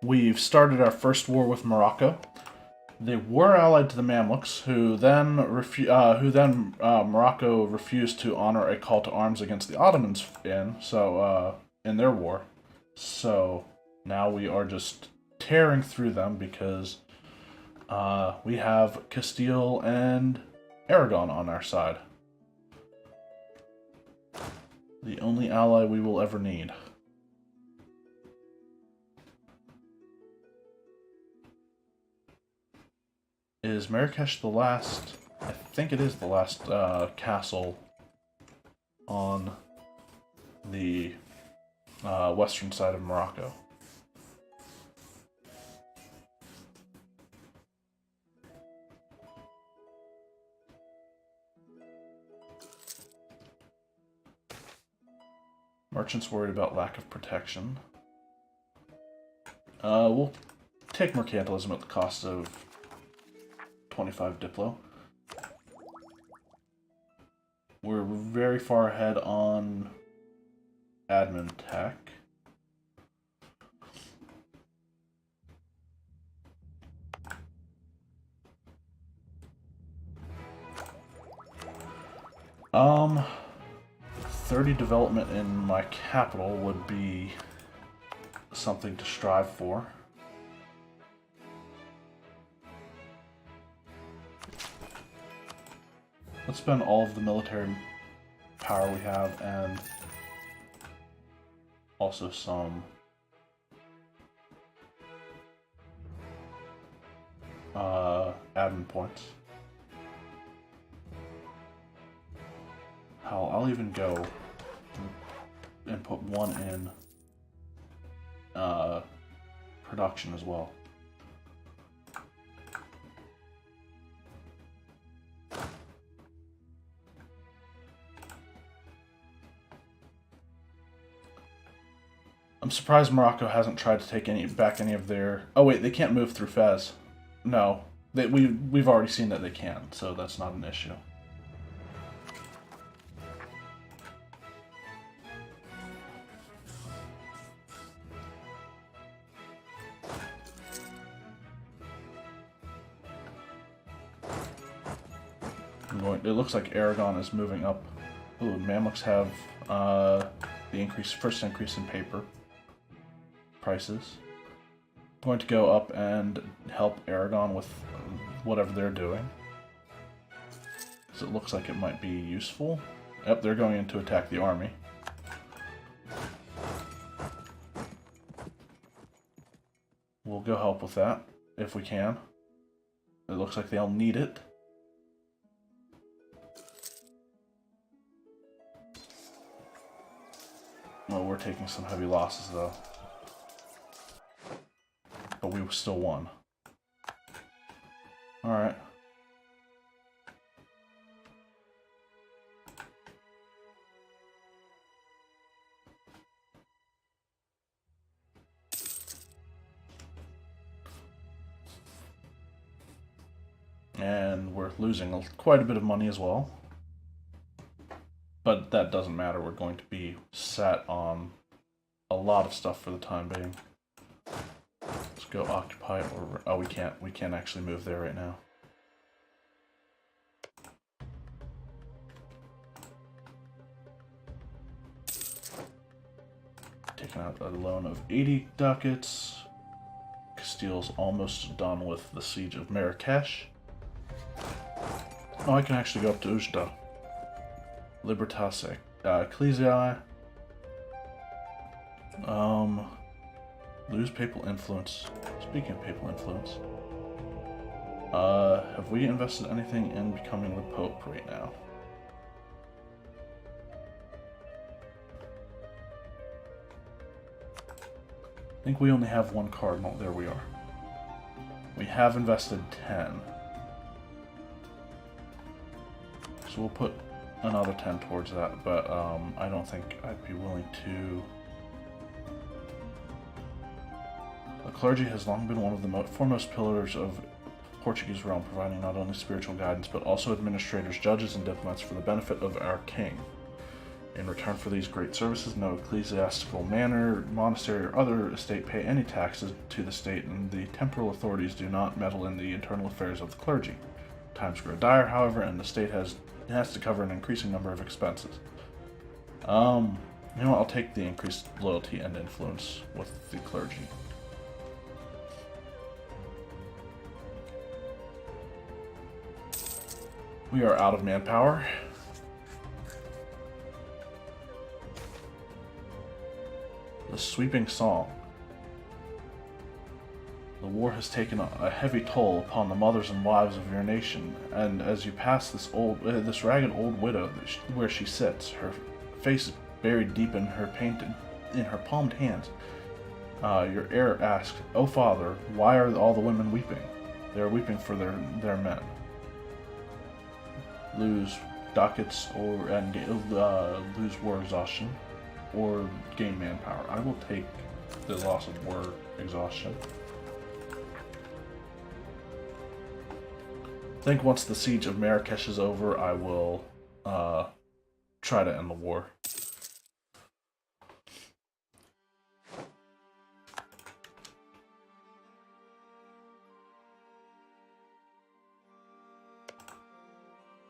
we've started our first war with Morocco. They were allied to the Mamluks, who then Morocco refused to honor a call to arms against the Ottomans in their war. So now we are just tearing through them because we have Castile and Aragon on our side. The only ally we will ever need. Is Marrakesh the last? I think it is the last castle on the western side of Morocco. Merchants worried about lack of protection. We'll take mercantilism at the cost of 25 Diplo. We're very far ahead on admin tech. Um, 30 development in my capital would be something to strive for. Let's spend all of the military power we have and also some admin points. Hell, I'll even go and put one in production as well. I'm surprised Morocco hasn't tried to take back any of their... Oh wait, they can't move through Fez. No, we've already seen that they can, so that's not an issue. It looks like Aragon is moving up. Ooh, Mamluks have the first increase in paper prices. I'm going to go up and help Aragon with whatever they're doing, because it looks like it might be useful. Yep, they're going in to attack the army. We'll go help with that if we can. It looks like they'll need it. Well, we're taking some heavy losses, though. But we still won. Alright. And we're losing quite a bit of money as well. But that doesn't matter, we're going to be set on a lot of stuff for the time being. Let's go occupy, or... Oh, we can't actually move there right now. Taking out a loan of 80 ducats. Castile's almost done with the siege of Marrakesh. Oh, I can actually go up to Ujda. Libertas Ecclesiae. Lose papal influence. Speaking of papal influence, have we invested anything in becoming the Pope right now? I think we only have one cardinal. There we are. We have invested 10. So we'll put another 10 towards that, but I don't think I'd be willing to. The clergy has long been one of the foremost pillars of Portuguese realm, providing not only spiritual guidance but also administrators, judges, and diplomats for the benefit of our king. In return for these great services, no ecclesiastical manor, monastery, or other estate pay any taxes to the state, and the temporal authorities do not meddle in the internal affairs of the clergy. Times grow dire, however, and the state has to cover an increasing number of expenses. You know what, I'll take the increased loyalty and influence with the clergy. We are out of manpower. The sweeping song. The war has taken a heavy toll upon the mothers and wives of your nation, and as you pass this ragged old widow where she sits, her face buried deep in her palmed hands, your heir asks, "Oh, father, why are all the women weeping?" They are weeping for their men. Lose ducats and lose war exhaustion, or gain manpower. I will take the loss of war exhaustion. I think once the siege of Marrakesh is over, I will try to end the war.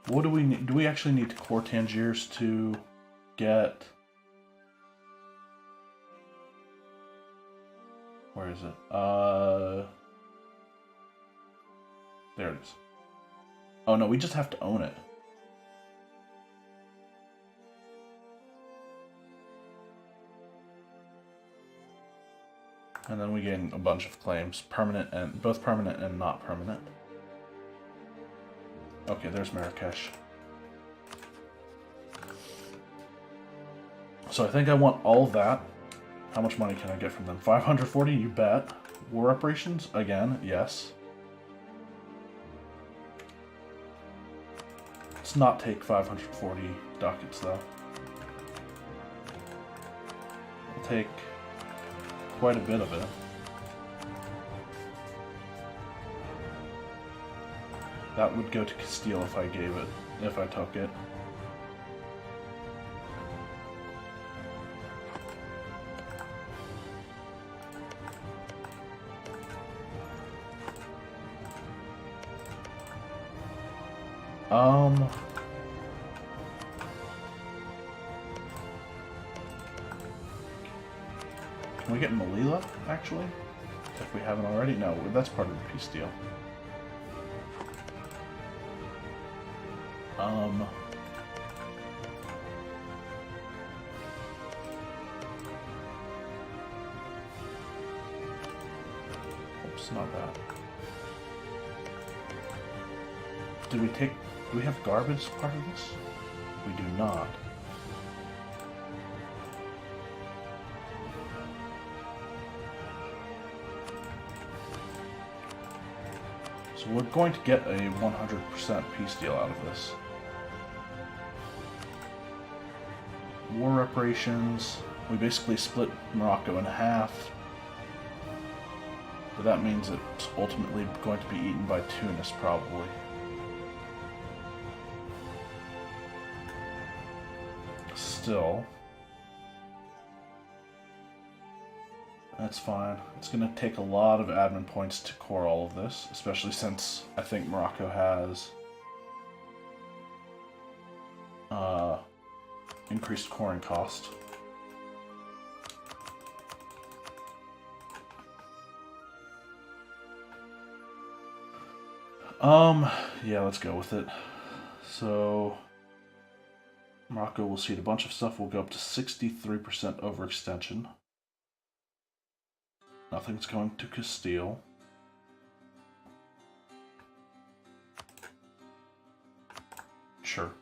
What do we need? Do we actually need to core Tangiers to get... Where is it? There it is. Oh no, we just have to own it. And then we gain a bunch of claims, both permanent and not permanent. Okay, there's Marrakesh. So I think I want all of that. How much money can I get from them? 540, you bet. War reparations? Again, yes. Let's not take 540 ducats, though. We'll take quite a bit of it. That would go to Castile if I took it. Can we get Melilla, actually? If we haven't already? No, that's part of the peace deal. Oops, not that. Do we have garbage as part of this? We do not. So we're going to get a 100% peace deal out of this. War reparations. We basically split Morocco in half. But that means it's ultimately going to be eaten by Tunis, probably. Still. That's fine. It's going to take a lot of admin points to core all of this, especially since I think Morocco has increased coring cost. Yeah, let's go with it. So, Morocco will cede a bunch of stuff. We'll go up to 63% overextension. Nothing's going to Castile. Sure.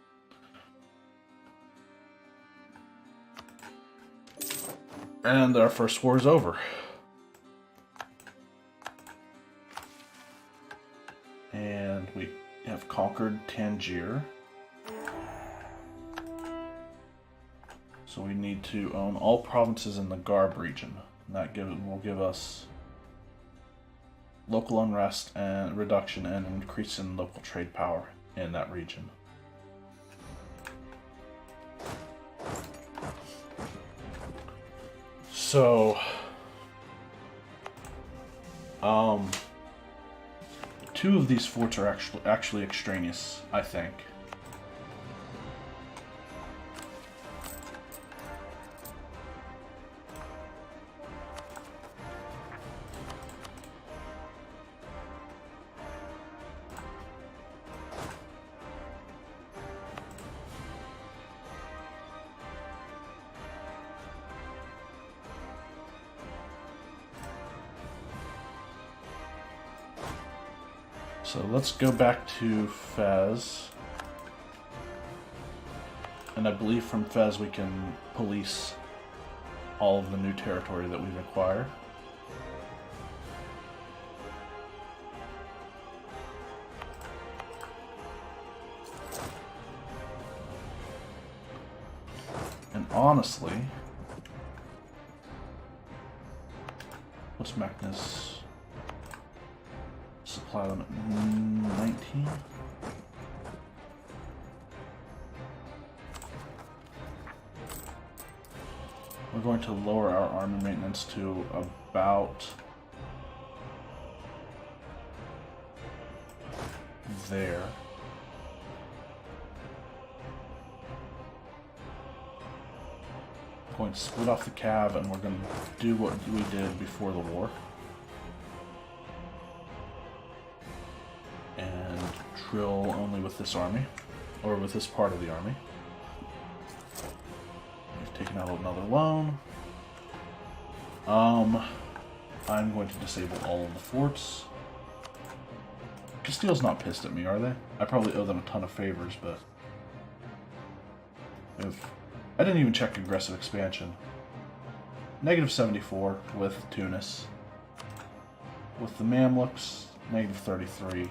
And our first war is over. And we have conquered Tangier. So we need to own all provinces in the Garb region. And that will give us local unrest and reduction and increase in local trade power in that region. So, two of these forts are actually extraneous, I think. So let's go back to Fez. And I believe from Fez we can police all of the new territory that we've acquired. And honestly, what's Magnus? Supply limit 19. We're going to lower our army maintenance to about there. We're going to split off the cav and we're going to do what we did before the war. Drill only with this army, or with this part of the army. We've taken out another loan. I'm going to disable all of the forts. Castile's not pissed at me, are they? I probably owe them a ton of favors, but I didn't even check aggressive expansion. Negative 74 with Tunis. With the Mamluks, negative 33.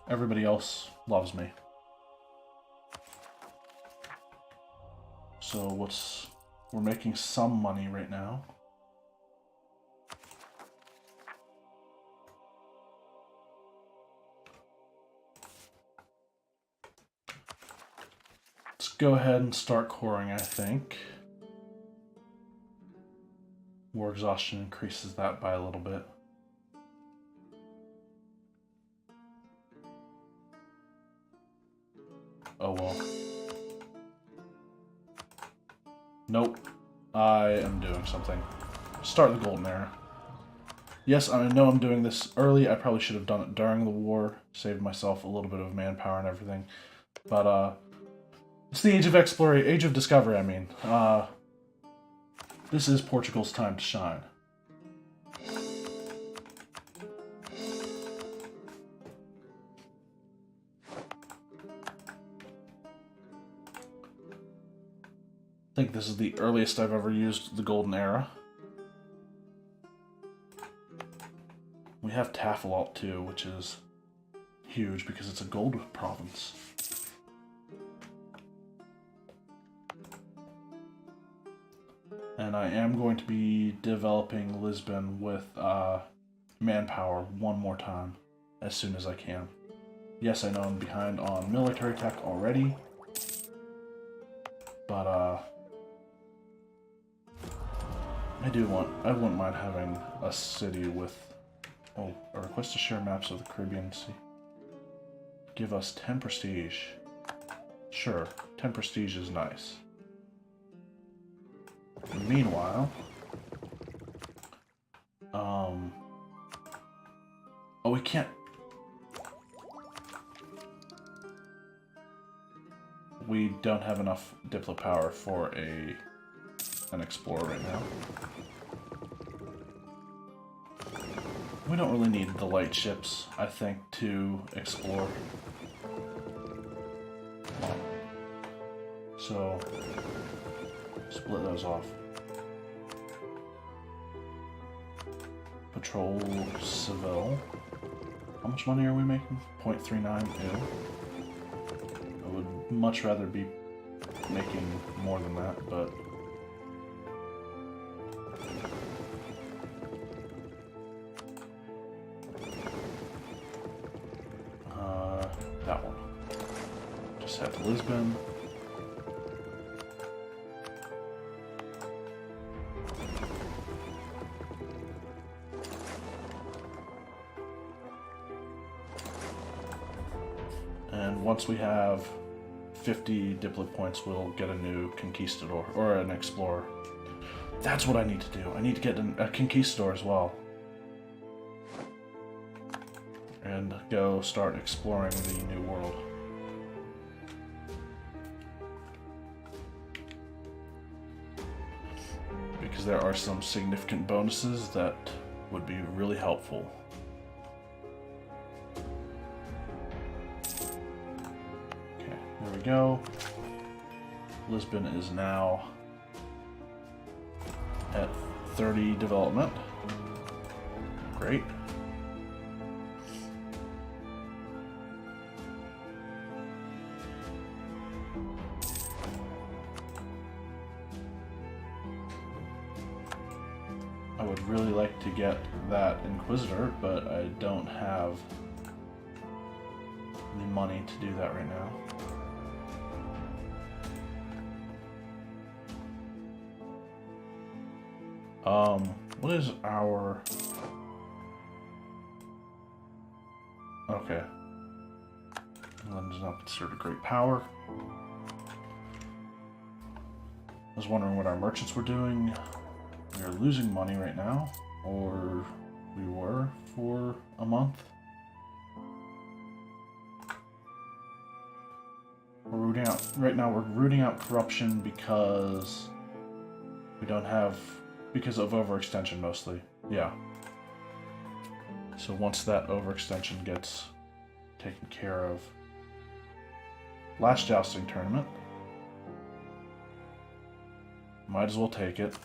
Everybody else loves me. So we're making some money right now. Let's go ahead and start coring, I think. War exhaustion increases that by a little bit. Oh well. Nope. I am doing something. Start the golden era. Yes, I know I'm doing this early. I probably should have done it during the war. Saved myself a little bit of manpower and everything. But, it's the age of exploration, age of discovery, I mean. This is Portugal's time to shine. I think this is the earliest I've ever used the golden era. We have Tafilalt too, which is huge because it's a gold province. And I am going to be developing Lisbon with manpower one more time as soon as I can. Yes, I know I'm behind on military tech already, but I wouldn't mind having a city with, a request to share maps of the Caribbean Sea. Give us 10 prestige. Sure, 10 prestige is nice. Meanwhile, we can't. We don't have enough Diplo power for an explorer right now. We don't really need the light ships, I think, to explore. So, split those off. Patrol Seville. How much money are we making? 0.39. Ew. I would much rather be making more than that, but that one. Just head to Lisbon. once we have 50 diplo points, we'll get a new conquistador, or an explorer. That's what I need to do. I need to get a conquistador as well. And go start exploring the New World. Because there are some significant bonuses that would be really helpful. Okay, there we go. Lisbon is now at 30 development. Great. I would really like to get that Inquisitor, but I don't have the money to do that right now. What is our... Okay. England is not considered a great power. I was wondering what our merchants were doing. We are losing money right now, or we were for a month. We're rooting out, right now we're rooting out corruption because we don't have, because of overextension mostly. Yeah. So once that overextension gets taken care of. Last jousting tournament. Might as well take it.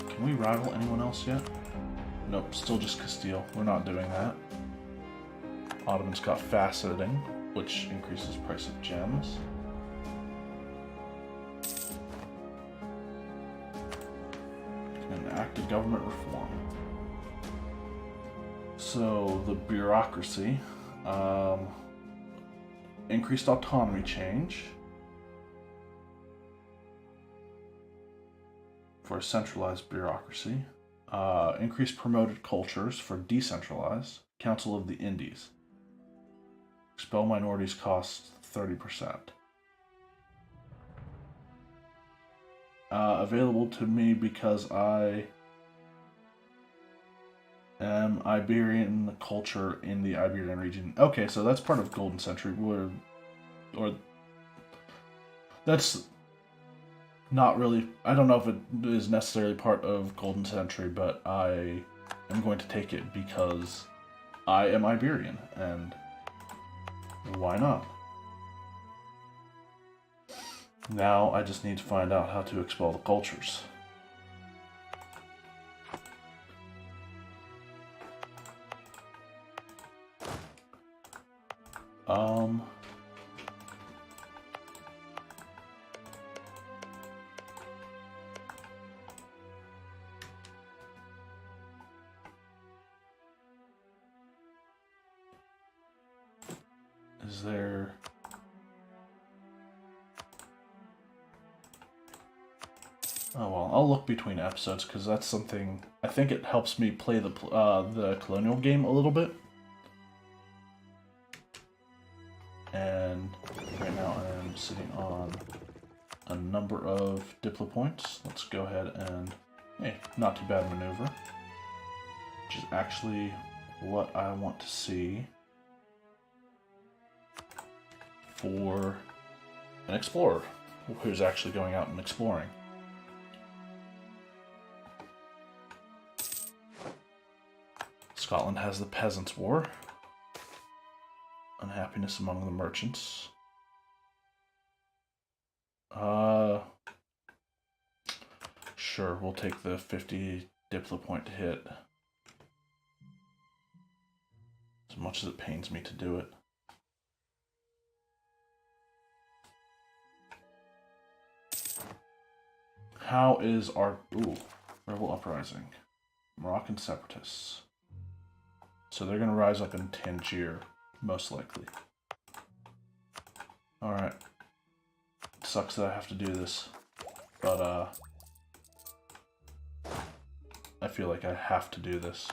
Can we rival anyone else yet? Nope, still just Castile. We're not doing that. Ottoman's got faceting, which increases price of gems. And active government reform. So the bureaucracy, increased autonomy change for a centralized bureaucracy, increased promoted cultures for decentralized, Council of the Indies. Expel minorities costs 30%. Available to me because I am Iberian culture in the Iberian region. Okay, so that's part of Golden Century, or that's not really, I don't know if it is necessarily part of Golden Century, but I am going to take it because I am Iberian, and why not? Now I just need to find out how to expel the cultures. Is there... Oh well, I'll look between episodes because that's something, I think it helps me play the colonial game a little bit. And right now I'm sitting on a number of diplo points. Let's go ahead and, hey, not too bad maneuver. Which is actually what I want to see for an explorer who's actually going out and exploring. Scotland has the Peasants' War. Unhappiness among the merchants. Sure, we'll take the 50 diplo point hit. As much as it pains me to do it. How is our... Ooh, Rebel Uprising. Moroccan separatists. So they're going to rise up in Tangier, most likely. Alright. Sucks that I have to do this. But, I feel like I have to do this.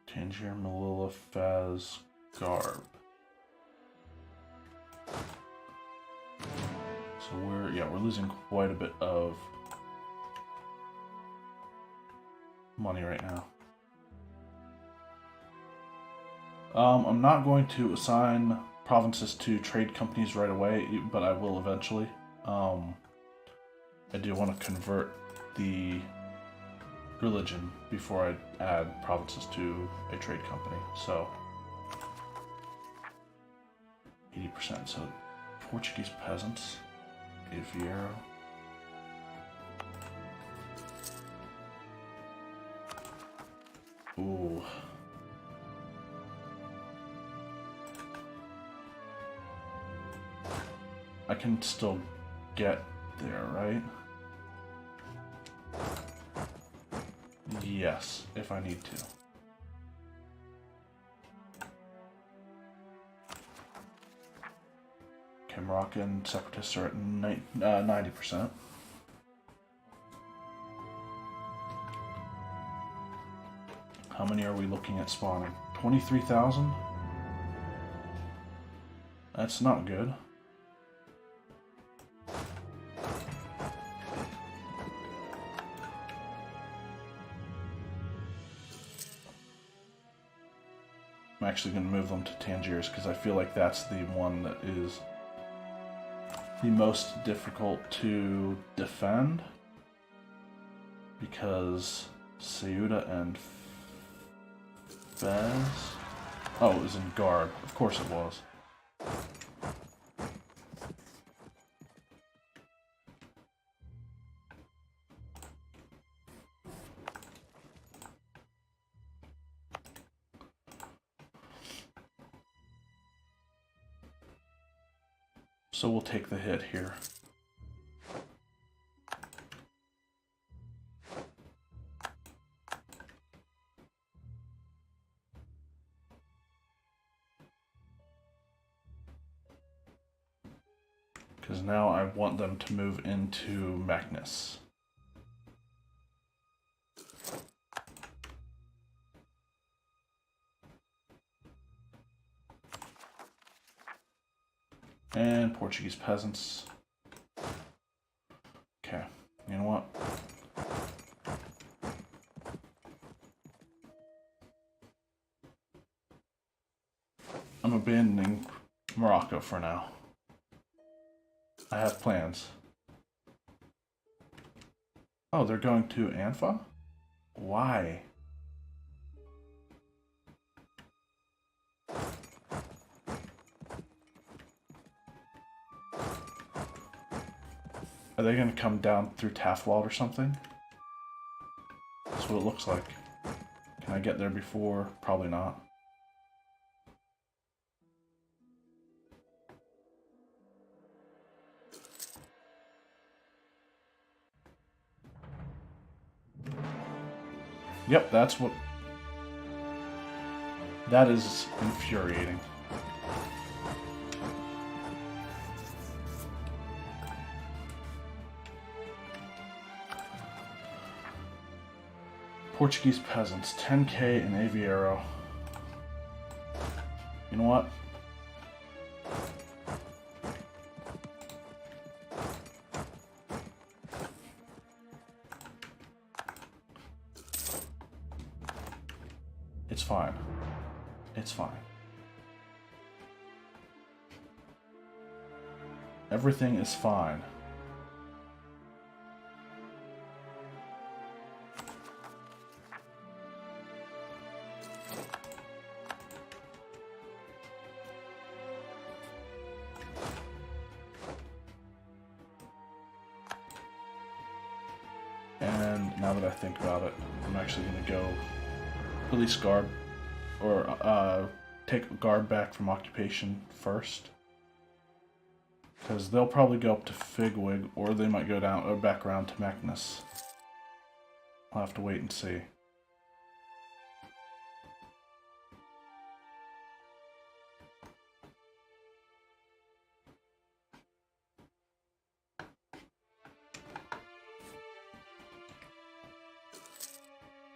Tangier, Melilla, Faz, Garb. So we're losing quite a bit of money right now. I'm not going to assign provinces to trade companies right away, but I will eventually. I do want to convert the religion before I add provinces to a trade company. So 80%. So Portuguese peasants, Aviero. Ooh. I can still get there, right? Yes, if I need to. Okay, Moroccan separatists are at 90%. How many are we looking at spawning? 23,000? That's not good. I'm actually going to move them to Tangiers because I feel like that's the one that is the most difficult to defend. Because Ceuta and Fez... Oh, it was in Garb. Of course it was. So we'll take the hit here. Because now I want them to move into Magnus. And Portuguese peasants. Okay, you know what? I'm abandoning Morocco for now. I have plans. Oh, they're going to Anfa? Why? Are they going to come down through Taftwald or something? That's what it looks like. Can I get there before? Probably not. Yep, that's what... That is infuriating. Portuguese peasants, 10k in Aviero. You know what? It's fine. It's fine. Everything is fine. now that I think about it, I'm actually going to go release guard, or take guard back from occupation first. Because they'll probably go up to Figwig, or they might go down or back around to Magnus. I'll have to wait and see.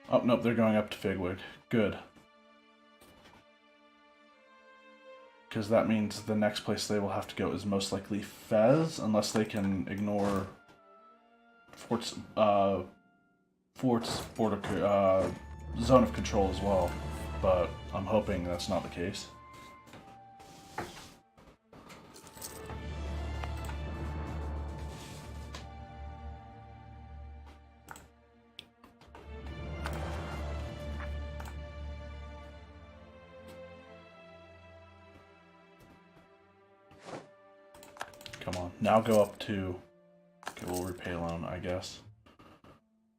Oh, nope, they're going up to Figwig. Good. Because that means the next place they will have to go is most likely Fez, unless they can ignore Fort's border zone of control as well. But I'm hoping that's not the case. Come on. Now go up to... Okay, we'll repay loan, I guess.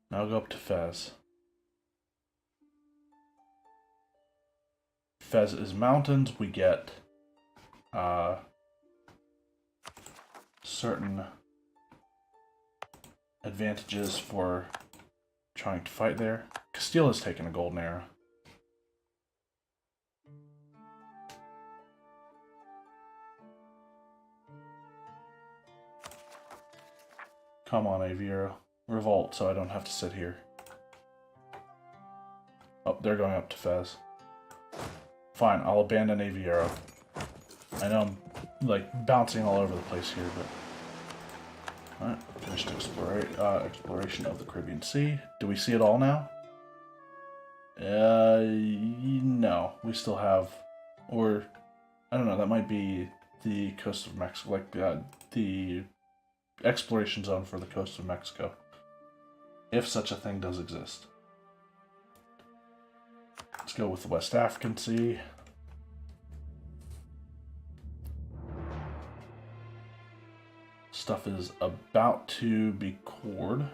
Now go up to Fez. Fez is mountains. We get certain advantages for trying to fight there. Castile has taken a golden era. Come on, Aviera. Revolt, so I don't have to sit here. Oh, they're going up to Fez. Fine, I'll abandon Aviera. I know I'm, like, bouncing all over the place here, but... Alright, finished exploration of the Caribbean Sea. Do we see it all now? No. We still have... Or, I don't know, that might be the coast of Mexico, like, the exploration zone for the coast of Mexico. If such a thing does exist. Let's go with the West African Sea. Stuff is about to be cored.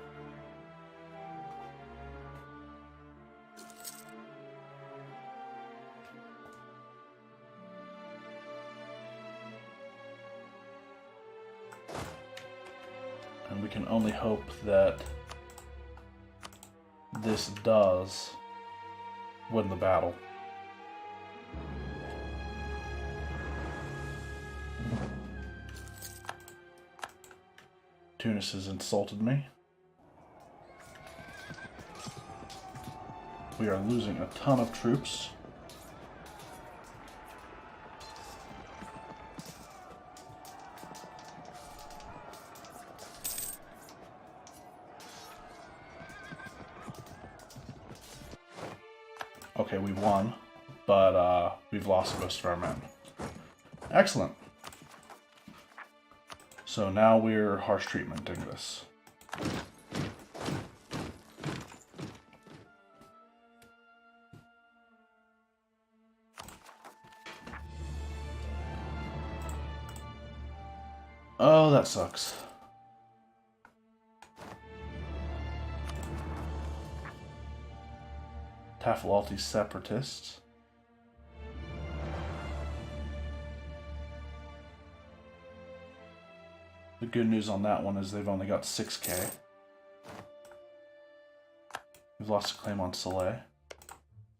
And we can only hope that this does win the battle. Tunis has insulted me. We are losing a ton of troops. Okay, we won, but we've lost most of our men. Excellent. So now we're harsh treatmenting this. Oh, that sucks. Tafalati separatists. The good news on that one is they've only got 6k. We've lost a claim on Soleil.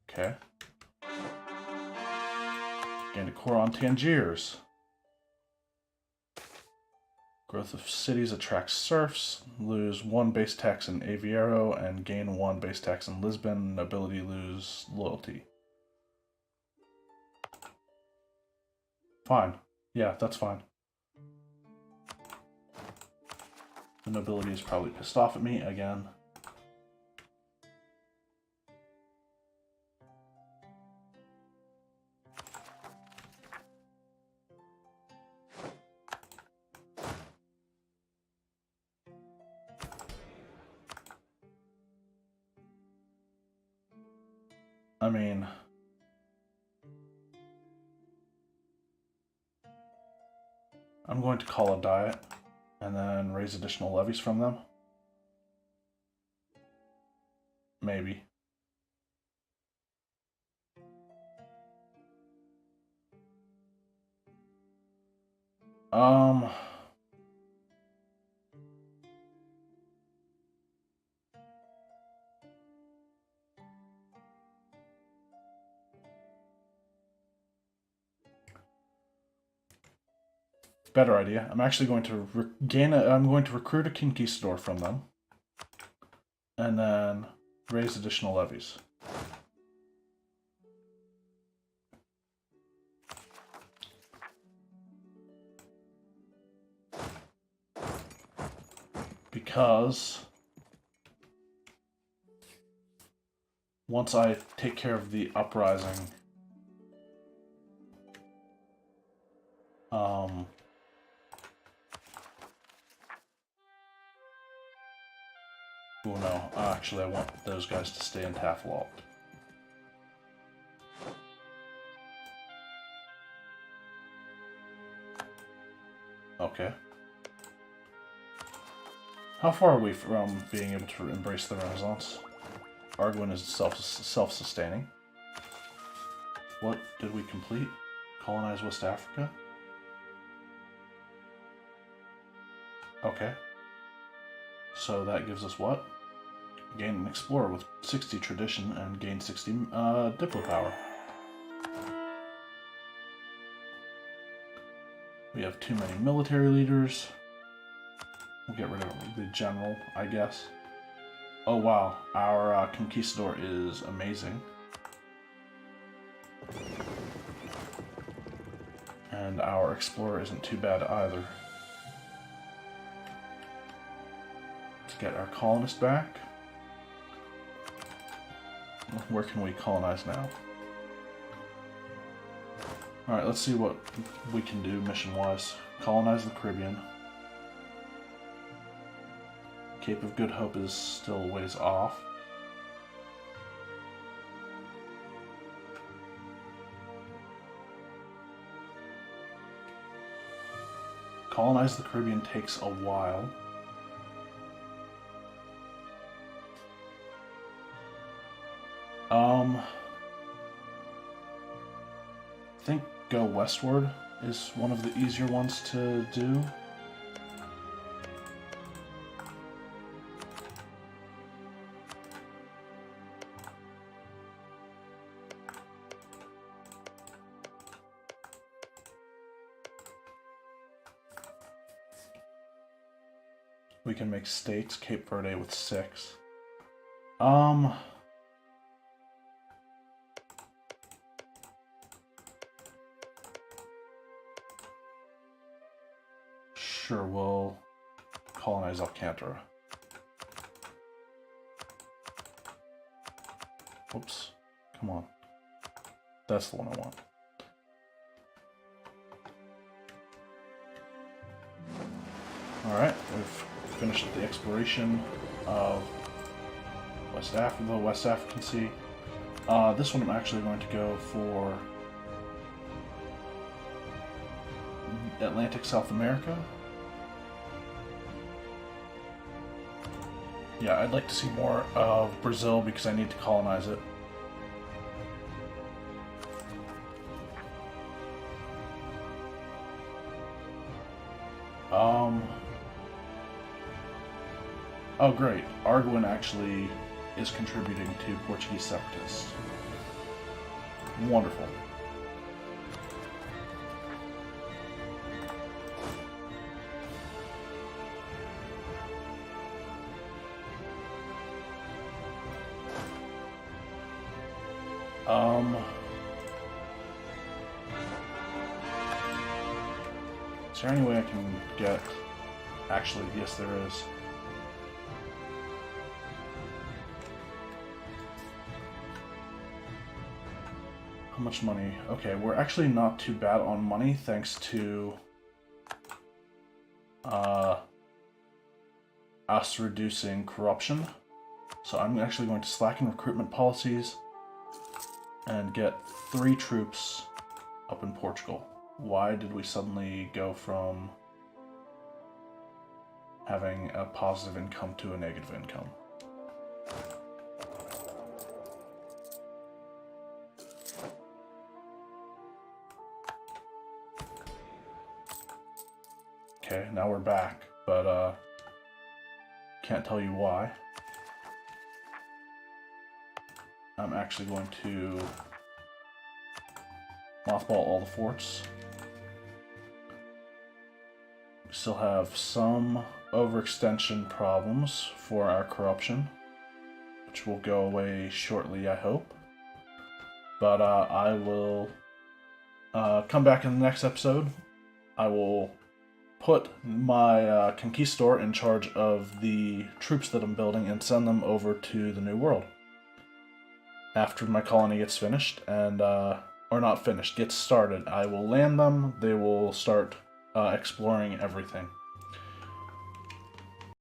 Okay. Gained a core on Tangiers. Growth of cities attracts serfs. Lose 1 base tax in Aviero and gain 1 base tax in Lisbon. Ability lose loyalty. Fine. Yeah, that's fine. The nobility is probably pissed off at me again. I mean... I'm going to call a diet and then raise additional levies from them. Maybe. Better idea. I'm actually going to I'm going to recruit a conquistador from them, and then raise additional levies. Because once I take care of the uprising, oh no, actually I want those guys to stay in Taflolt. Okay. How far are we from being able to embrace the Renaissance? Arguin is self-sustaining. What did we complete? Colonize West Africa? Okay. So that gives us what? Gain an explorer with 60 tradition and gain 60 diplo power. We have too many military leaders. We'll get rid of the general, I guess. Oh wow, our conquistador is amazing. And our explorer isn't too bad either. Let's get our colonist back. Where can we colonize now? Alright, let's see what we can do mission-wise. Colonize the Caribbean. Cape of Good Hope is still a ways off. Colonize the Caribbean takes a while. I think go westward is one of the easier ones to do. We can make states, Cape Verde with 6. Sure, we'll colonize Alcantara. Whoops. Come on. That's the one I want. Alright, we've finished the exploration of West Africa, the West African Sea. This one I'm actually going to go for Atlantic South America. Yeah, I'd like to see more of Brazil because I need to colonize it. Oh great, Arguin actually is contributing to Portuguese separatists. Wonderful. Is there any way I can get... Actually, yes there is. How much money? Okay, we're actually not too bad on money thanks to us reducing corruption. So I'm actually going to slacken recruitment policies and get 3 troops up in Portugal. Why did we suddenly go from having a positive income to a negative income? Okay, now we're back, but can't tell you why. I'm actually going to mothball all the forts. We still have some overextension problems for our corruption, which will go away shortly, I hope. But I will come back in the next episode. I will put my conquistador in charge of the troops that I'm building and send them over to the New World. After my colony gets finished, and or not finished, gets started, I will land them. They will start exploring everything.